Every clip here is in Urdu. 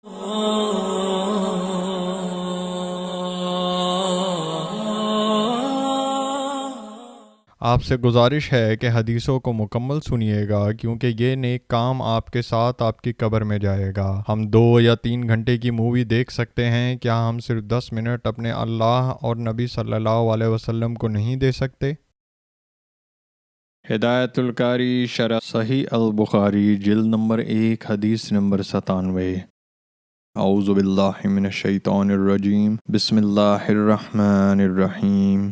آپ سے گزارش ہے کہ حدیثوں کو مکمل سنیے گا، کیونکہ یہ نیک کام آپ کے ساتھ آپ کی قبر میں جائے گا۔ ہم 2 یا 3 گھنٹے کی مووی دیکھ سکتے ہیں، کیا ہم صرف 10 منٹ اپنے اللہ اور نبی صلی اللہ علیہ وسلم کو نہیں دے سکتے؟ ہدایت القاری شرح صحیح البخاری جلد نمبر 1 حدیث نمبر 97۔ اعوذ باللہ من الشیطان الرجیم، بسم اللہ الرحمن الرحیم۔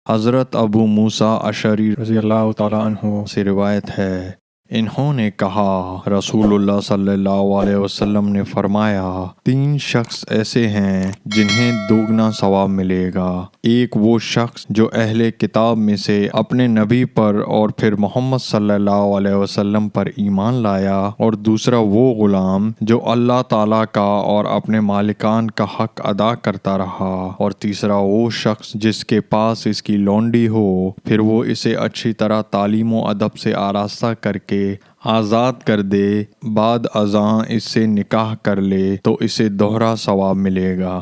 حضرت ابو موسیٰ اشعری رضی اللہ تعالیٰ عنہ سے روایت ہے، انہوں نے کہا رسول اللہ صلی اللہ علیہ وسلم نے فرمایا، 3 شخص ایسے ہیں جنہیں دوگنا ثواب ملے گا۔ ایک وہ شخص جو اہل کتاب میں سے اپنے نبی پر اور پھر محمد صلی اللہ علیہ وسلم پر ایمان لایا، اور دوسرا وہ غلام جو اللہ تعالیٰ کا اور اپنے مالکان کا حق ادا کرتا رہا، اور تیسرا وہ شخص جس کے پاس اس کی لونڈی ہو، پھر وہ اسے اچھی طرح تعلیم و ادب سے آراستہ کر کے آزاد کر دے، بعد ازاں اس سے نکاح کر لے تو اسے دوہرا ثواب ملے گا۔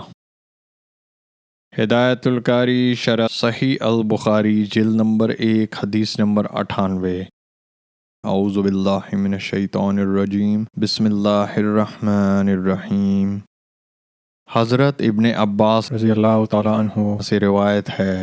ہدایت القاری شرح صحیح البخاری جلد نمبر 1 حدیث نمبر 98۔ اعوذ باللہ من الشیطان الرجیم، بسم اللہ الرحمن الرحیم۔ حضرت ابن عباس رضی اللہ تعالیٰ عنہ سے روایت ہے،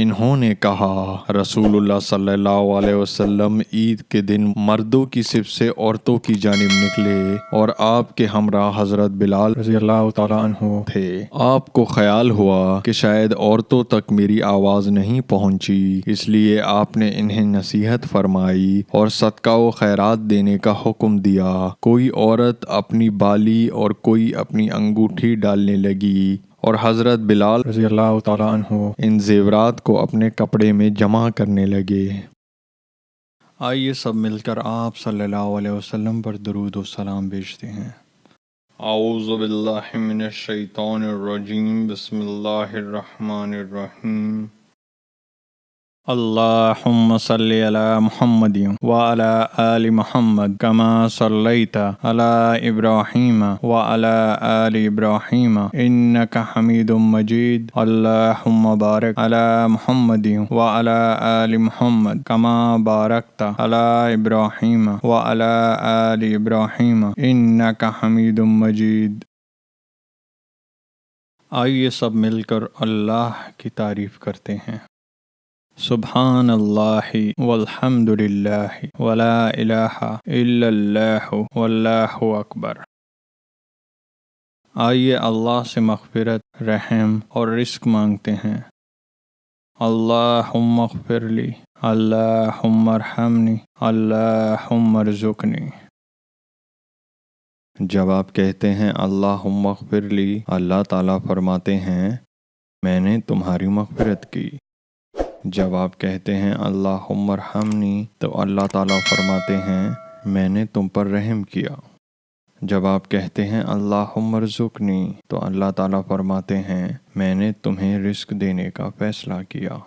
انہوں نے کہا رسول اللہ صلی اللہ علیہ وسلم عید کے دن مردوں کی صف سے عورتوں کی جانب نکلے، اور آپ کے ہمراہ حضرت بلال رضی اللہ تعالیٰ عنہ تھے۔ آپ کو خیال ہوا کہ شاید عورتوں تک میری آواز نہیں پہنچی، اس لیے آپ نے انہیں نصیحت فرمائی اور صدقہ و خیرات دینے کا حکم دیا۔ کوئی عورت اپنی بالی اور کوئی اپنی انگوٹھی ڈالنے لگی، اور حضرت بلال رضی اللہ تعالیٰ عنہ ان زیورات کو اپنے کپڑے میں جمع کرنے لگے۔ آئیے سب مل کر آپ صلی اللہ علیہ وسلم پر درود و سلام بھیجتے ہیں۔ اعوذ باللہ من الشیطان الرجیم، بسم اللہ الرحمن الرحیم۔ اللہم صلی علی محمد وعلی آل محمد کما صلیت علی ابراہیم وعلی آل ابراہیم انک حمید مجید۔ اللہم بارک علی محمد وعلی آل محمد کما بارکت علی ابراہیم وعلی آل ابراہیم انک حمید مجید۔ آئیے سب مل کر اللہ کی تعریف کرتے ہیں۔ سبحان اللہ والحمد للہ ولا الہ الا اللہ واللہ اکبر۔ آئیے اللہ سے مغفرت، رحم اور رزق مانگتے ہیں۔ اللہم اغفر لی، اللہم ارحمنی، اللہم ارزقنی۔ جب آپ کہتے ہیں اللہم اغفر لی، اللہ تعالیٰ فرماتے ہیں میں نے تمہاری مغفرت کی۔ جب آپ کہتے ہیں اللہم ارحمنی، تو اللہ تعالیٰ فرماتے ہیں میں نے تم پر رحم کیا۔ جب آپ کہتے ہیں اللہم ارزقنی، تو اللہ تعالیٰ فرماتے ہیں میں نے تمہیں رزق دینے کا فیصلہ کیا۔